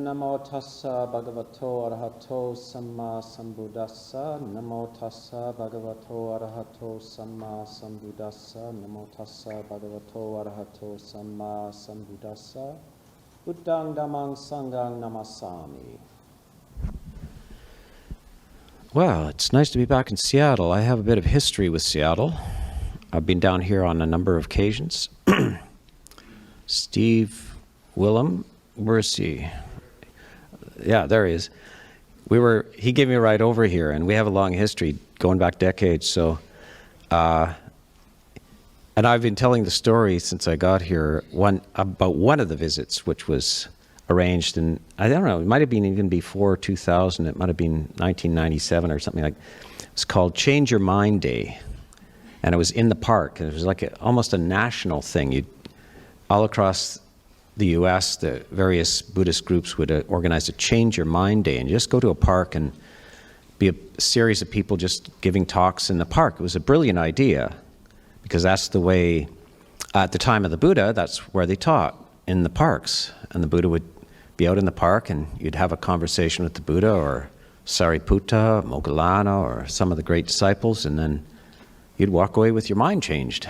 Namo tassa bhagavato arahato samma sambuddhassa. Namo tassa bhagavato arahato samma sambuddhassa. Namo tassa bhagavato arahato samma sambuddhassa. Buddhang dhammang sanghang namasami. Well, it's nice to be back in Seattle. I have a bit of history with Seattle. I've been down here on a number of occasions. Steve Willem, where is he? Yeah, there he is. He gave me a ride over here, and we have a long history going back decades. So, and I've been telling the story since I got here about one of the visits, which was arranged in, I don't know, it might have been even before 2000. It might have been 1997 or something like. It's called Change Your Mind Day, and it was in the park. And it was like almost a national thing. All across the U.S., the various Buddhist groups would organize a Change Your Mind Day, and you just go to a park and be a series of people just giving talks in the park. It was a brilliant idea, because that's the way, at the time of the Buddha, that's where they taught, in the parks. And the Buddha would be out in the park, and you'd have a conversation with the Buddha, or Sariputta, Moggallana, or some of the great disciples, and then you'd walk away with your mind changed.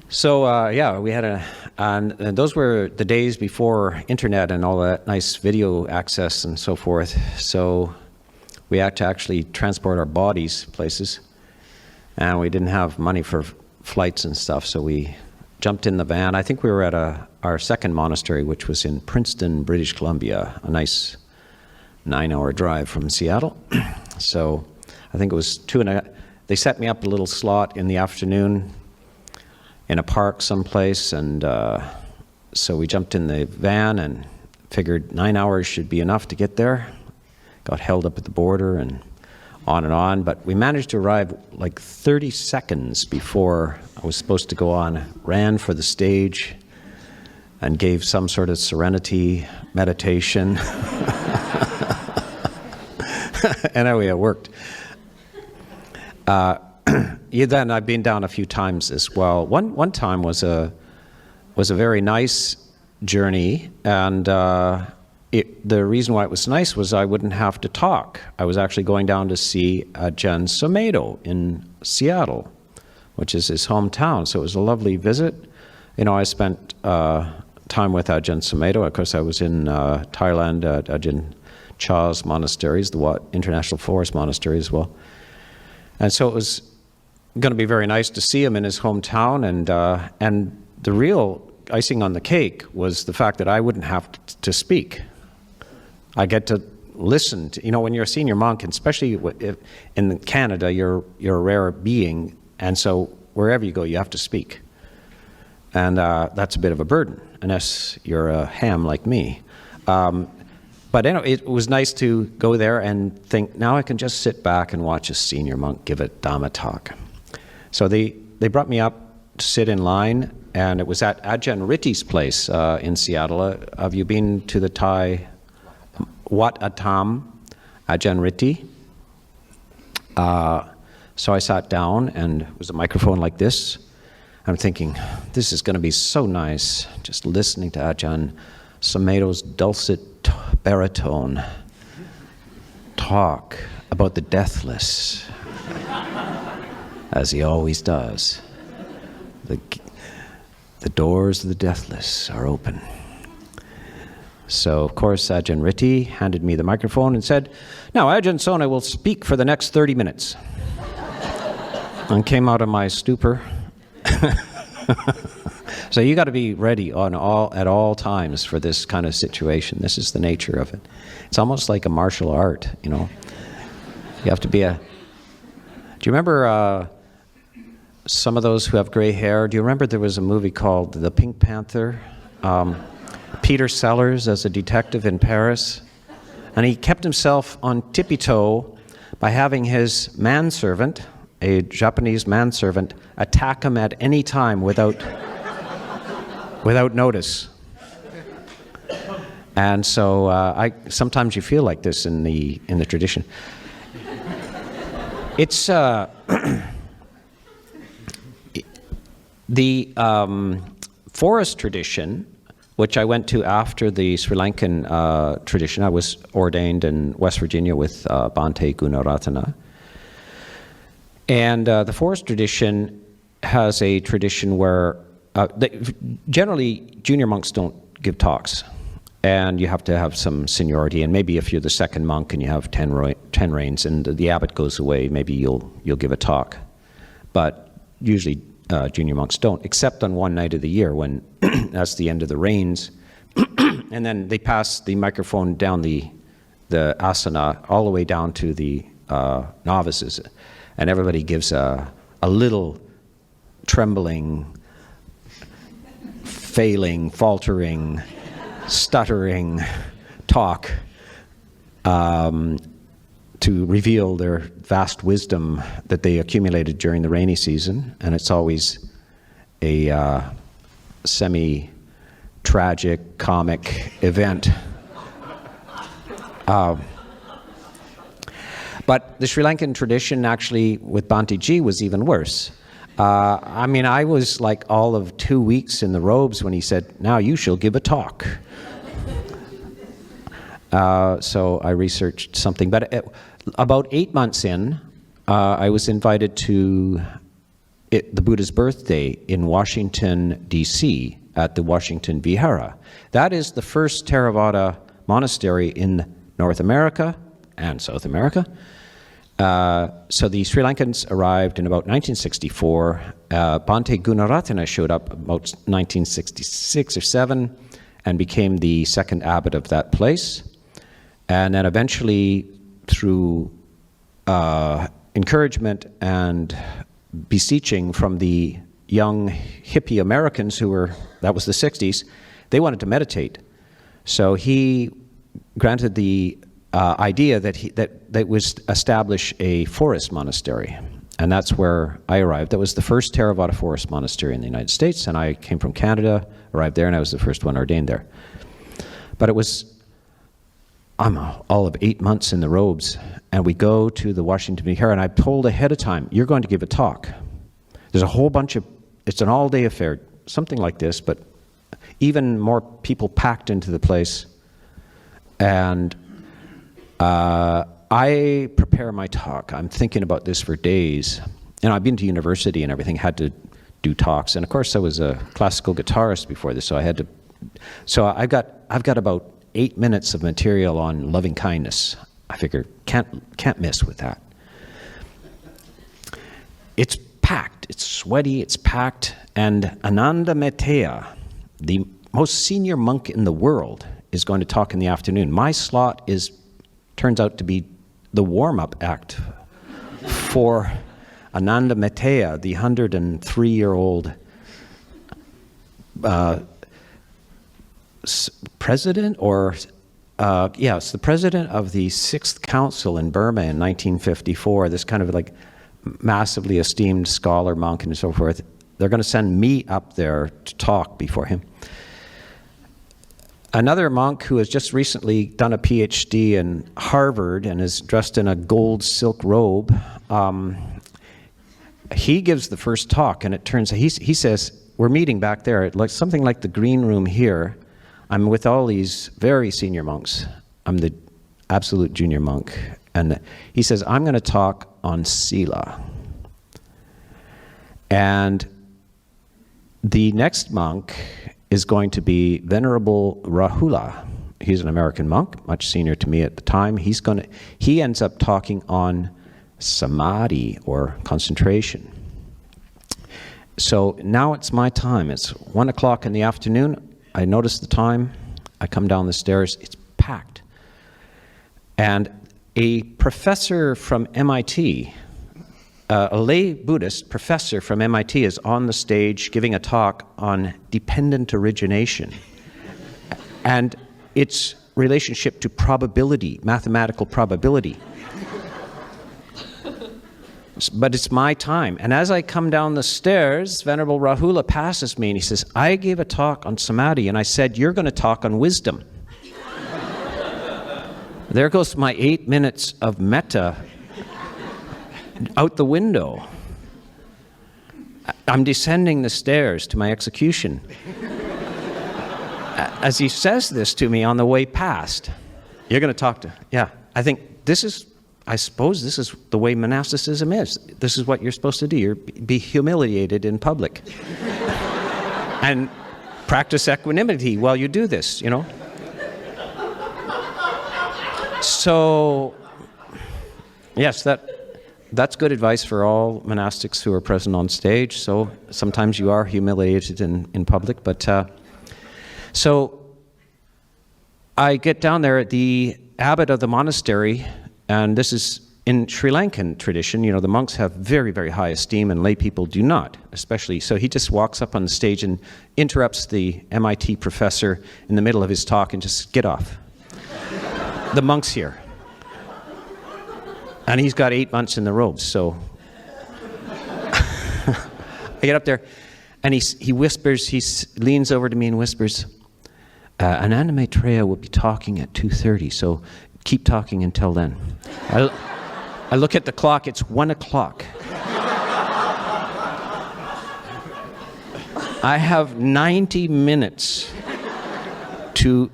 So, yeah, we had and those were the days before internet and all that nice video access and so forth. So we had to actually transport our bodies places, and we didn't have money for flights and stuff, so we jumped in the van. I think we were at our second monastery, which was in Princeton, British Columbia, a nice 9-hour drive from Seattle. So I think it was they set me up a little slot in the afternoon in a park someplace, and so we jumped in the van and figured 9 hours should be enough to get there. Got held up at the border and on, but we managed to arrive like 30 seconds before I was supposed to go on, ran for the stage and gave some sort of serenity meditation. And anyway, it worked. Then I've been down a few times as well. One time was a very nice journey, and the reason why it was nice was I wouldn't have to talk. I was actually going down to see Ajahn Sumedho in Seattle, which is his hometown. So it was a lovely visit. You know, I spent time with Ajahn Sumedho. Of course, I was in Thailand at Ajahn Chah's monasteries, the Wat International Forest Monastery as well. And so it was going to be very nice to see him in his hometown, and the real icing on the cake was the fact that I wouldn't have to speak. I get to listen to, you know, when you're a senior monk, and especially in Canada, you're a rare being, and so wherever you go, you have to speak. And that's a bit of a burden, unless you're a ham like me. But anyway, it was nice to go there and think, now I can just sit back and watch a senior monk give a Dhamma talk. So they brought me up to sit in line, and it was at Ajahn Ritti's place in Seattle. Have you been to the Thai Wat Atam, Ajahn Ritti? So I sat down, and it was a microphone like this. I'm thinking, this is going to be so nice, just listening to Ajahn Sumedho's dulcet baritone talk about the deathless, as he always does. The doors of the deathless are open. So, of course, Ajahn Ritti handed me the microphone and said, now Ajahn Sona will speak for the next 30 minutes. And came out of my stupor. So you got to be ready at all times for this kind of situation. This is the nature of it. It's almost like a martial art, you know. You have to be do you remember some of those who have gray hair? Do you remember there was a movie called The Pink Panther? Peter Sellers as a detective in Paris. And he kept himself on tippy-toe by having his manservant, a Japanese manservant, attack him at any time without notice. And so sometimes you feel like this in the tradition. It's the forest tradition which I went to after the Sri Lankan tradition. I was ordained in West Virginia with Bhante Gunaratana. And the forest tradition has a tradition where generally junior monks don't give talks. And you have to have some seniority, and maybe if you're the second monk and you have 10 reigns and the abbot goes away, maybe you'll give a talk. But usually junior monks don't, except on one night of the year when that's the end of the reigns. And then they pass the microphone down the asana all the way down to the novices. And everybody gives a little trembling, failing, faltering, stuttering talk to reveal their vast wisdom that they accumulated during the rainy season. And it's always a semi-tragic, comic event. But the Sri Lankan tradition actually with Bhante Ji was even worse. I mean, I was like all of 2 weeks in the robes when he said, "Now you shall give a talk." So I researched something. But about 8 months in, I was invited to the Buddha's birthday in Washington, D.C., at the Washington Vihara. That is the first Theravada monastery in North America and South America. So the Sri Lankans arrived in about 1964. Bhante Gunaratana showed up about 1966 or 7 and became the second abbot of that place. And then eventually, through encouragement and beseeching from the young hippie Americans that was the 60s, they wanted to meditate. So he granted the idea that was establish a forest monastery, and that's where I arrived. That was the first Theravada forest monastery in the United States, and I came from Canada, arrived there, and I was the first one ordained there. But it was all of 8 months in the robes, and we go to the Washington Vihara, and I'm told ahead of time, you're going to give a talk. There's a whole bunch of, it's an all-day affair, something like this, but even more people packed into the place, and I prepare my talk. I'm thinking about this for days. And I've been to university and everything, had to do talks. And of course I was a classical guitarist before this, so I had to, so I've got about 8 minutes of material on loving kindness. I figured, can't miss with that. It's packed, it's sweaty, it's packed, and Ananda Metteyya, the most senior monk in the world, is going to talk in the afternoon. My slot turns out to be the warm-up act for Ananda Metteyya, the 103-year-old president, or yes, the president of the 6th Council in Burma in 1954, this kind of like massively esteemed scholar, monk, and so forth. They're going to send me up there to talk before him. Another monk who has just recently done a PhD in Harvard and is dressed in a gold silk robe, he gives the first talk, and it turns, he says, we're meeting back there, like something like the green room here. I'm with all these very senior monks. I'm the absolute junior monk. And he says, I'm going to talk on Sila. And the next monk is going to be Venerable Rahula. He's an American monk, much senior to me at the time. He ends up talking on samadhi, or concentration. So now it's my time. It's 1 o'clock in the afternoon. I notice the time. I come down the stairs. It's packed. And a professor from MIT, a lay Buddhist professor from MIT, is on the stage giving a talk on dependent origination and its relationship to probability, mathematical probability. But it's my time. And as I come down the stairs, Venerable Rahula passes me and he says, I gave a talk on samadhi and I said, you're going to talk on wisdom. There goes my 8 minutes of metta out the window. I'm descending the stairs to my execution. as he says this to me on the way past, you're going to talk to, yeah, I suppose this is the way monasticism is. This is what you're supposed to do. Be humiliated in public. And practice equanimity while you do this, you know. So, yes, that's good advice for all monastics who are present on stage. So sometimes you are humiliated in public. But so I get down there, the abbot of the monastery, and this is in Sri Lankan tradition, you know, the monks have very, very high esteem and lay people do not, especially. So he just walks up on the stage and interrupts the MIT professor in the middle of his talk and just get off. The monk's here. And he's got 8 months in the robes, so. I get up there and he whispers, he leans over to me and whispers, Ananda Maitreya will be talking at 2:30, so keep talking until then. I look at the clock, it's 1 o'clock. I have 90 minutes to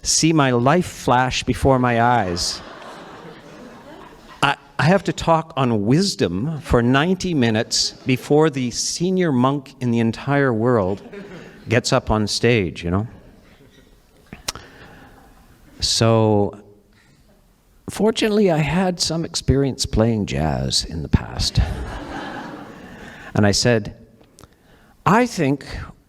see my life flash before my eyes. I have to talk on wisdom for 90 minutes before the senior monk in the entire world gets up on stage, you know. So, fortunately, I had some experience playing jazz in the past. And I said, I think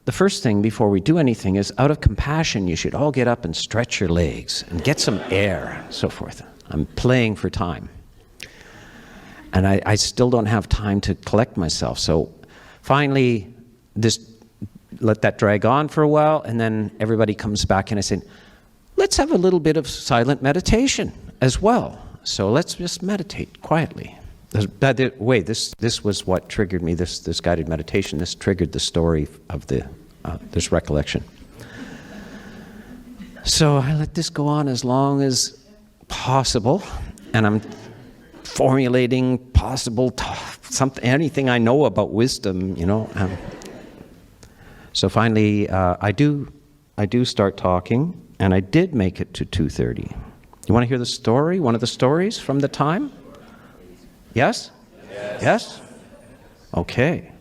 the first thing before we do anything is, out of compassion, you should all get up and stretch your legs and get some air, so forth. I'm playing for time. And I still don't have time to collect myself. So finally, let that drag on for a while, and then everybody comes back and I say, let's have a little bit of silent meditation as well. So let's just meditate quietly. This was what triggered me, this guided meditation. This triggered the story of this recollection. So I let this go on as long as possible, and I'm formulating anything I know about wisdom, you know. So finally, I do start talking, and I did make it to 2:30. You want to hear the story? One of the stories from the time? Yes? Yes? Okay.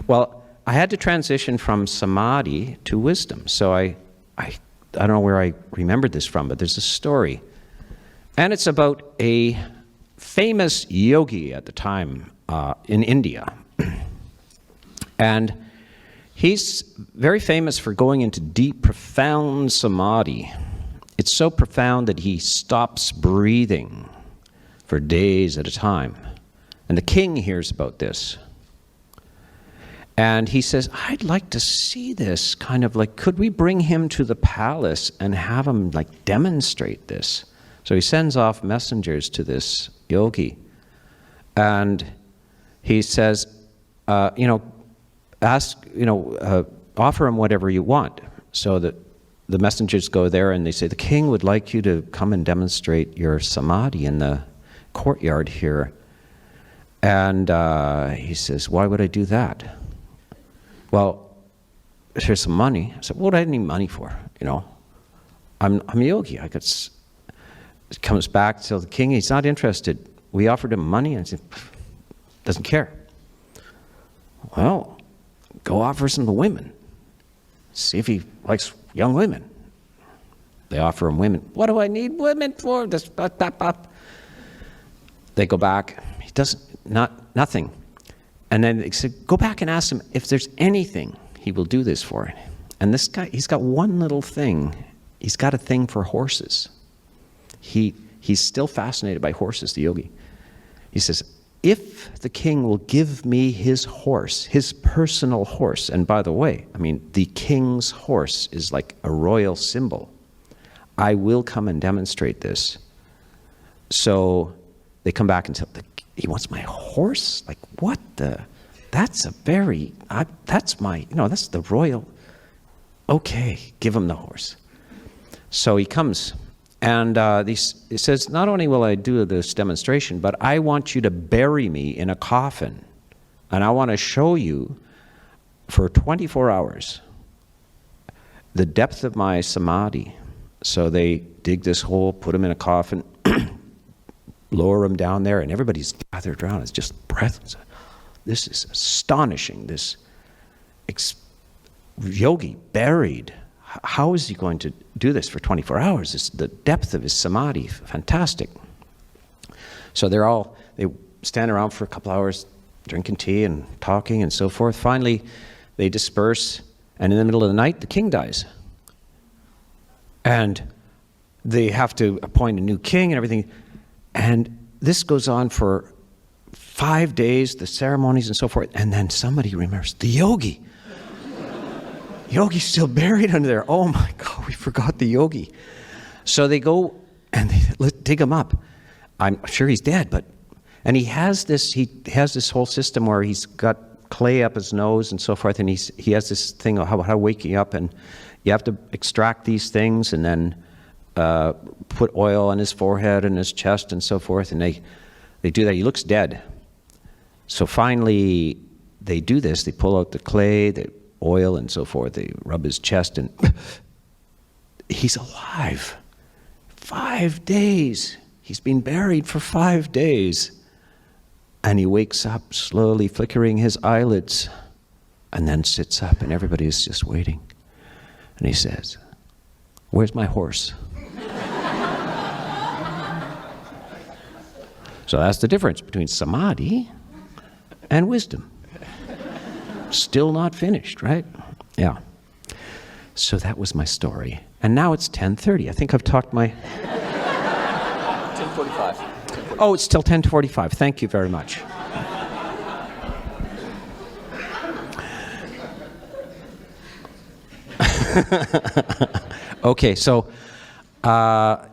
Well, I had to transition from samadhi to wisdom. So I don't know where I remembered this from, but there's a story. And it's about a famous yogi at the time in India. And he's very famous for going into deep, profound samadhi. It's so profound that he stops breathing for days at a time. And the king hears about this. And he says, I'd like to see this, kind of like, could we bring him to the palace and have him like demonstrate this? So he sends off messengers to this yogi. And he says, offer him whatever you want. So that the messengers go there and they say, the king would like you to come and demonstrate your samadhi in the courtyard here. And he says, why would I do that? Well, here's some money. I said, what do I need money for? You know, I'm a yogi. It comes back to the king. He's not interested. We offered him money, and he doesn't care. Well, go offer some to women. See if he likes young women. They offer him women. What do I need women for? This, They go back. He doesn't, nothing. And then they said, go back and ask him if there's anything he will do this for. And this guy, he's got one little thing. He's got a thing for horses. He's still fascinated by horses, the yogi. He says, if the king will give me his horse, his personal horse, and by the way, I mean, the king's horse is like a royal symbol, I will come and demonstrate this. So they come back and tell, he wants my horse? Like, what the? That's the royal. Okay, give him the horse. So he comes, and he says, not only will I do this demonstration, but I want you to bury me in a coffin, and I want to show you for 24 hours. the depth of my samadhi. So they dig this hole, put him in a coffin, lower him down there, and everybody's gathered around. It's just breathless. This is astonishing. This yogi buried. How is he going to do this for 24 hours? It's the depth of his samadhi. Fantastic. So they stand around for a couple hours, drinking tea and talking and so forth. Finally, they disperse, and in the middle of the night, the king dies. And they have to appoint a new king and everything. And this goes on for 5 days, the ceremonies and so forth. And then somebody remembers, the yogi. Yogi's still buried under there. Oh my God, we forgot the yogi. So they go and they dig him up. I'm sure he's dead, and he has this whole system where he's got clay up his nose and so forth, and he has this thing of how waking up, and you have to extract these things and then put oil on his forehead and his chest and so forth, and they do that. He looks dead. So finally they do this. They pull out the clay, the oil and so forth. They rub his chest, and he's alive. 5 days. He's been buried for 5 days. And he wakes up, slowly flickering his eyelids, and then sits up, and everybody's just waiting. And he says, "Where's my horse?" So that's the difference between samadhi and wisdom. Still not finished, right? Yeah. So that was my story. And now it's 10:30. I think I've talked my... 10:45. Oh, it's still 10:45. Thank you very much. Okay, so I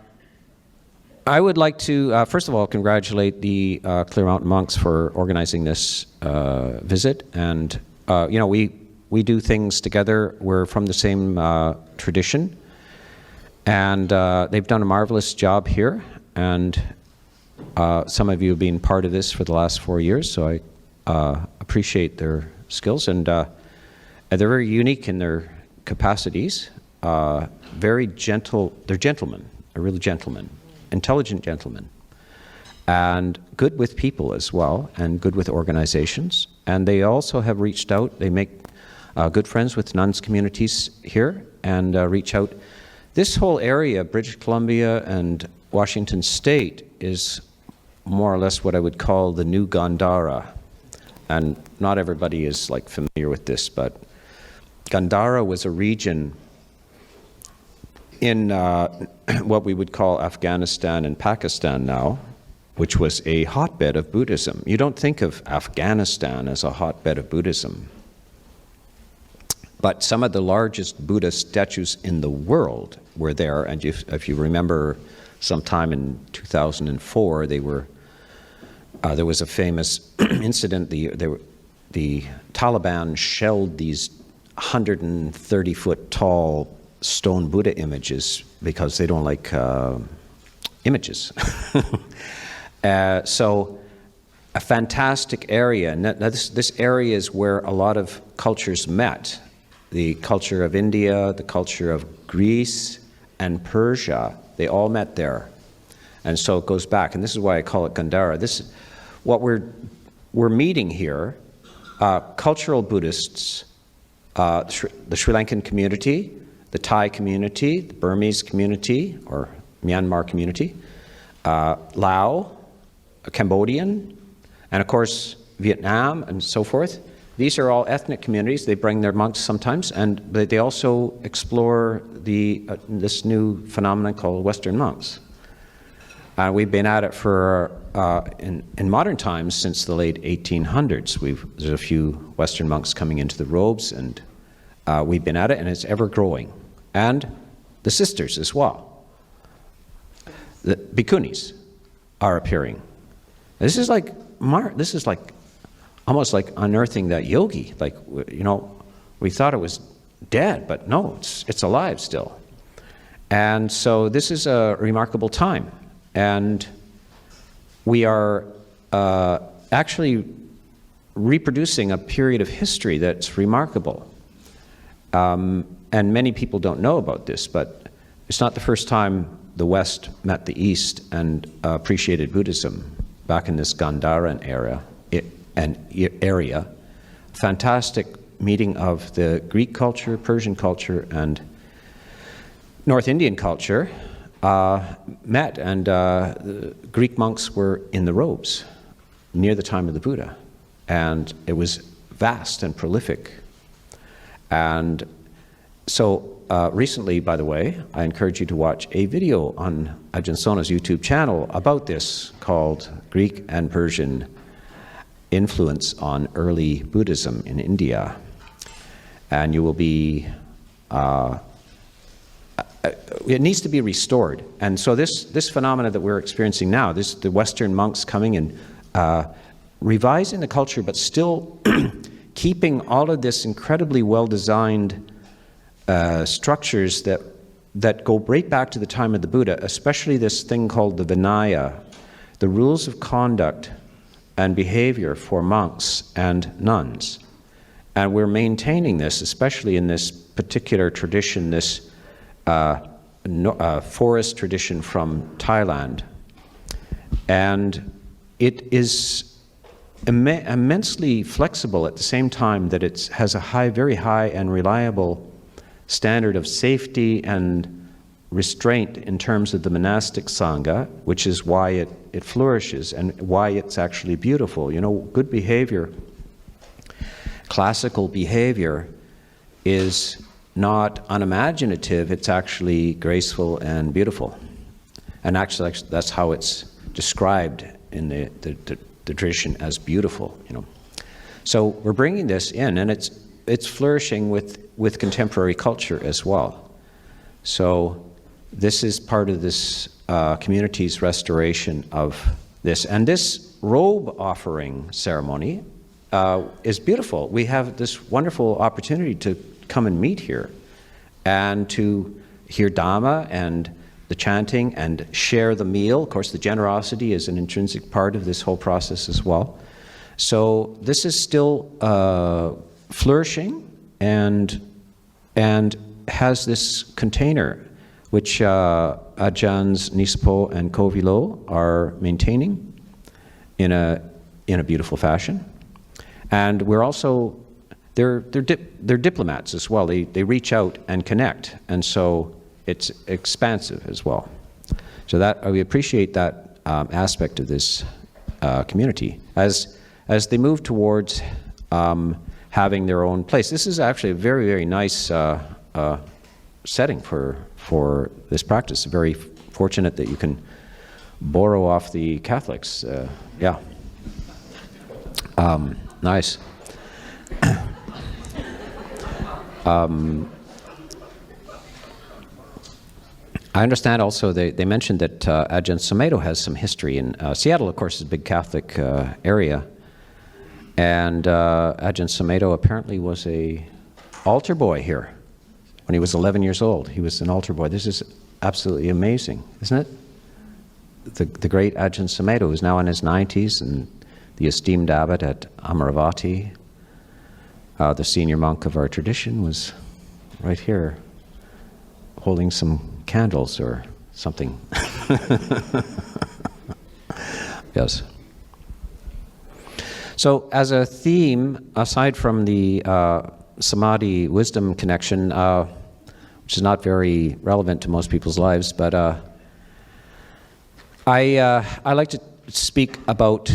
would like to, first of all, congratulate the Clear Mountain monks for organizing this visit. And, we do things together. We're from the same tradition. And they've done a marvelous job here. And some of you have been part of this for the last 4 years, so I appreciate their skills. And they're very unique in their capacities. Very gentle. They're gentlemen. They're really gentlemen. Intelligent gentlemen. And good with people as well, and good with organizations. And they also have reached out. They make good friends with nuns communities here, and reach out. This whole area, British Columbia and Washington State, is more or less what I would call the new Gandhara. And not everybody is familiar with this, but Gandhara was a region in what we would call Afghanistan and Pakistan now, which was a hotbed of Buddhism. You don't think of Afghanistan as a hotbed of Buddhism. But some of the largest Buddha statues in the world were there. And if you remember, sometime in 2004, there was a famous incident. The Taliban shelled these 130-foot tall stone Buddha images because they don't like images. So a fantastic area. Now this area is where a lot of cultures met. The culture of India, the culture of Greece, and Persia, they all met there. And so it goes back, and this is why I call it Gandhara. This, what we're meeting here, cultural Buddhists, the Sri Lankan community, the Thai community, the Burmese community, or Myanmar community, Lao, Cambodian, and of course Vietnam and so forth. These are all ethnic communities. They bring their monks sometimes, but they also explore this new phenomenon called Western monks. We've been at it for, in modern times, since the late 1800s. There's a few Western monks coming into the robes, and we've been at it, and it's ever growing. And the sisters as well. The bhikkhunis are appearing. This is like almost like unearthing that yogi. We thought it was dead, but no, it's alive still. And so this is a remarkable time. And we are actually reproducing a period of history that's remarkable. And many people don't know about this, but it's not the first time the West met the East and appreciated Buddhism back in this Gandhara area. Fantastic meeting of the Greek culture, Persian culture, and North Indian culture met, and the Greek monks were in the robes near the time of the Buddha, and it was vast and prolific. And so recently, by the way, I encourage you to watch a video on Ajahn Sona's YouTube channel about this called Greek and Persian Influence on Early Buddhism in India. And you will be, it needs to be restored. And so this phenomena that we're experiencing now, the Western monks coming and revising the culture, but still keeping all of this incredibly well-designed structures that go right back to the time of the Buddha, especially this thing called the Vinaya, the rules of conduct and behavior for monks and nuns. And we're maintaining this, especially in this particular tradition, this forest tradition from Thailand. And it is immensely flexible at the same time that it has a very high and reliable standard of safety and restraint in terms of the monastic sangha, which is why it flourishes and why it's actually beautiful. You know, good behavior, classical behavior, is not unimaginative, it's actually graceful and beautiful. And actually that's how it's described in the tradition, as beautiful, you know. So we're bringing this in, and it's flourishing with contemporary culture as well. So this is part of this community's restoration of this. And this robe offering ceremony is beautiful. We have this wonderful opportunity to come and meet here and to hear Dhamma and the chanting and share the meal. Of course, the generosity is an intrinsic part of this whole process as well. So this is still flourishing and has this container which Ajahns Nispo and Kovilo are maintaining in a beautiful fashion. And we're also, they're diplomats as well. They reach out and connect, and so it's expansive as well. So that we appreciate that aspect of this community as they move towards having their own place. This is actually a very, very nice setting for this practice. Very fortunate that you can borrow off the Catholics. Yeah. Nice. I understand also they mentioned that Ajahn Sumedho has some history in Seattle. Of course, is a big Catholic area, and Ajahn Sumedho apparently was a altar boy here when he was 11 years old. He was an altar boy. This is absolutely amazing, isn't it? The great Ajahn Sumedho is now in his 90s, and the esteemed abbot at Amaravati, the senior monk of our tradition, was right here holding some candles or something. Yes. So as a theme, aside from the samadhi wisdom connection, which is not very relevant to most people's lives, but I like to speak about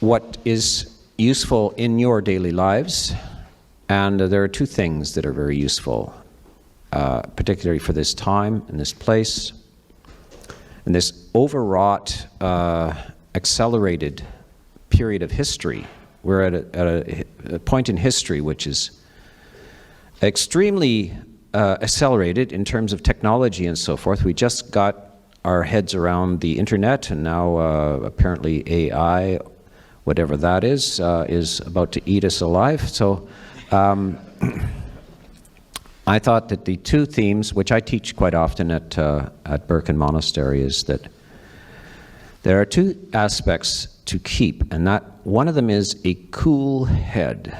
what is useful in your daily lives. And there are two things that are very useful, particularly for this time and this place, and this overwrought, accelerated period of history. We're at a point in history which is extremely accelerated in terms of technology and so forth. We just got our heads around the internet, and now apparently AI, whatever that is about to eat us alive. So I thought that the two themes, which I teach quite often at Birken Monastery, is that there are two aspects to keep, and that one of them is a cool head.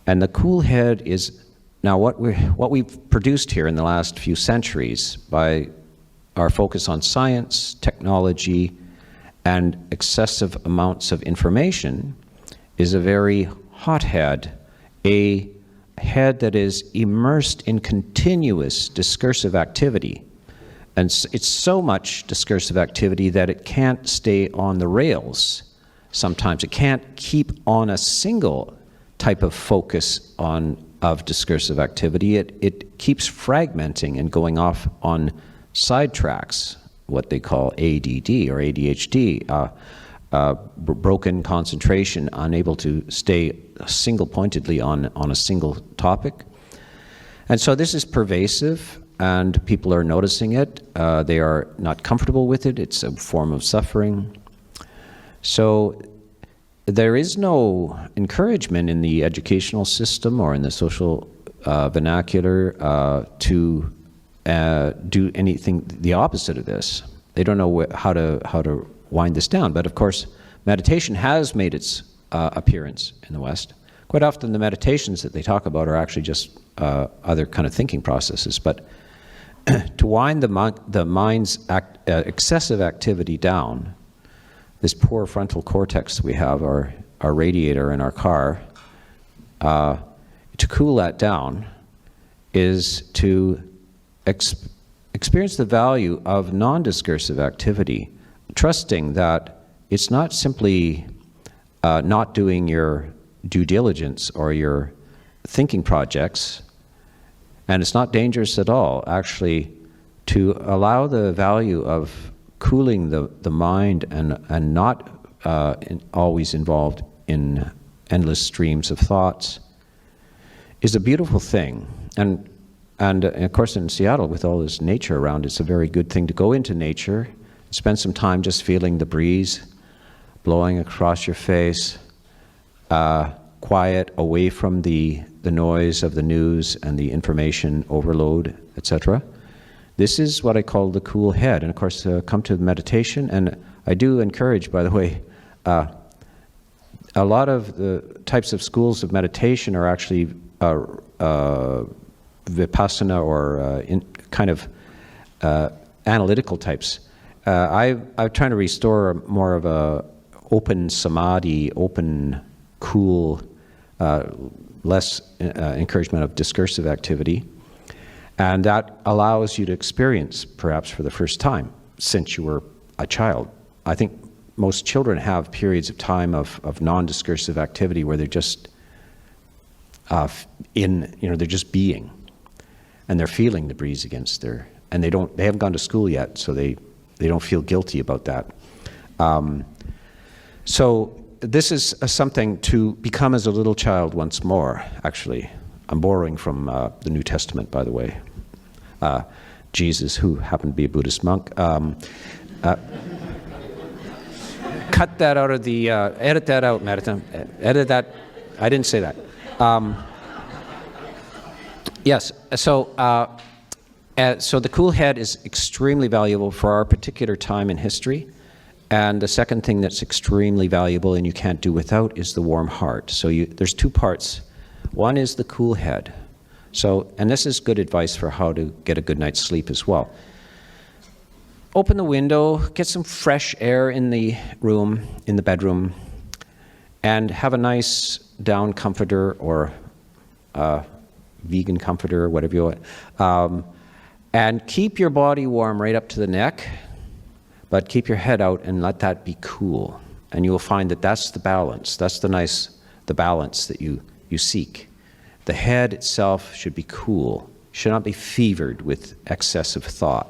And the cool head is now what we've produced here in the last few centuries by our focus on science, technology, and excessive amounts of information is a very hot head, a head that is immersed in continuous discursive activity. And it's so much discursive activity that it can't stay on the rails. Sometimes it can't keep on a single type of focus of discursive activity. It keeps fragmenting and going off on sidetracks, what they call ADD or ADHD, broken concentration, unable to stay single-pointedly on a single topic. And so this is pervasive, and people are noticing it. They are not comfortable with it. It's a form of suffering. So there is no encouragement in the educational system or in the social vernacular to do anything the opposite of this. They don't know how to wind this down. But of course, meditation has made its appearance in the West. Quite often the meditations that they talk about are actually just other kind of thinking processes. But to wind the mind's excessive activity down, this poor frontal cortex we have, our radiator in our car, to cool that down is to experience the value of non-discursive activity, trusting that it's not simply not doing your due diligence or your thinking projects, and it's not dangerous at all, actually, to allow the value of cooling the mind and not always involved in endless streams of thoughts is a beautiful thing. And of course in Seattle, with all this nature around, it's a very good thing to go into nature, spend some time just feeling the breeze blowing across your face, quiet, away from the noise of the news and the information overload, etc. This is what I call the cool head. And of course, come to meditation. And I do encourage, by the way, a lot of the types of schools of meditation are actually vipassana or kind of analytical types. I'm trying to restore more of a open samadhi, open, cool, less encouragement of discursive activity. And that allows you to experience, perhaps for the first time, since you were a child. I think most children have periods of time of non-discursive activity where they're just they're just being, and they're feeling the breeze against their, and they haven't gone to school yet, so they don't feel guilty about that. So this is something to become as a little child once more, actually. I'm borrowing from the New Testament, by the way. Jesus, who happened to be a Buddhist monk. Cut that out of the, edit that out, Maritam. Edit that. I didn't say that. Yes, so the cool head is extremely valuable for our particular time in history. And the second thing that's extremely valuable and you can't do without is the warm heart. So there's two parts. One is the cool head. So, and this is good advice for how to get a good night's sleep as well. Open the window, get some fresh air in the room, in the bedroom, and have a nice down comforter or vegan comforter, whatever you want. And keep your body warm right up to the neck, but keep your head out and let that be cool. And you'll find that that's the balance. That's the balance that you seek. The head itself should be cool, should not be fevered with excessive thought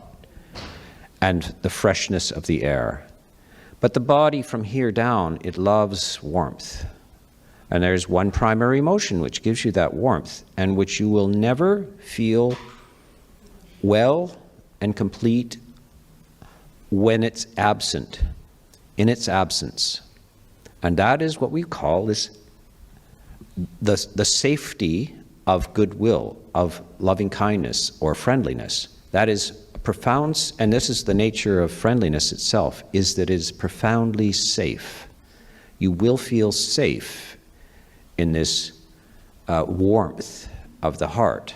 and the freshness of the air. But the body from here down, it loves warmth. And there's one primary emotion which gives you that warmth and which you will never feel well and complete when it's absent, in its absence. And that is what we call the safety of goodwill, of loving kindness or friendliness. That is profound, and this is the nature of friendliness itself, is that it is profoundly safe. You will feel safe in this warmth of the heart.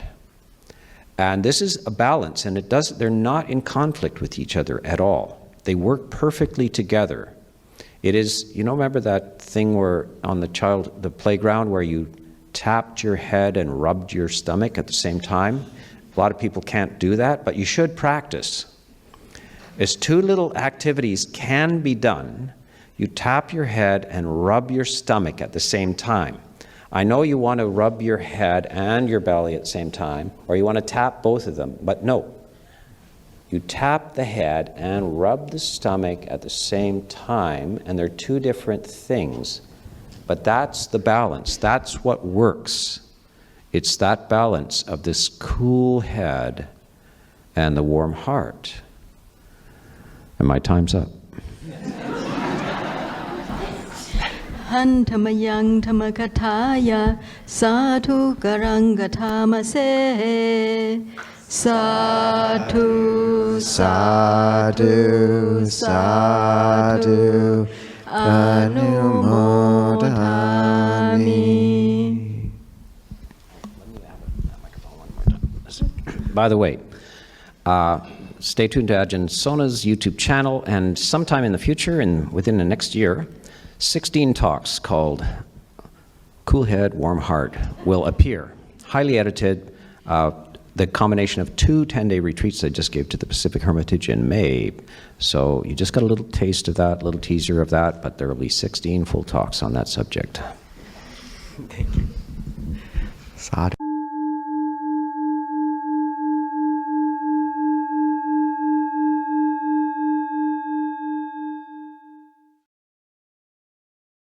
And this is a balance, and they're not in conflict with each other at all. They work perfectly together. It is, remember that thing where on the playground where you tapped your head and rubbed your stomach at the same time? A lot of people can't do that, but you should practice. As two little activities can be done, you tap your head and rub your stomach at the same time. I know you want to rub your head and your belly at the same time, or you want to tap both of them, but no. You tap the head and rub the stomach at the same time, and they're two different things. But that's the balance. That's what works. It's that balance of this cool head and the warm heart. And my time's up. Han tamayang tamakataya sadhu karangatamase sadhu sadhu sadhu anumodami. By the way, stay tuned to Ajahn Sona's YouTube channel, and sometime in the future, within the next year, 16 talks called Cool Head, Warm Heart will appear. Highly edited, the combination of 2 10-day retreats I just gave to the Pacific Hermitage in May. So you just got a little taste of that, a little teaser of that, but there will be 16 full talks on that subject. Thank you. Sadhu.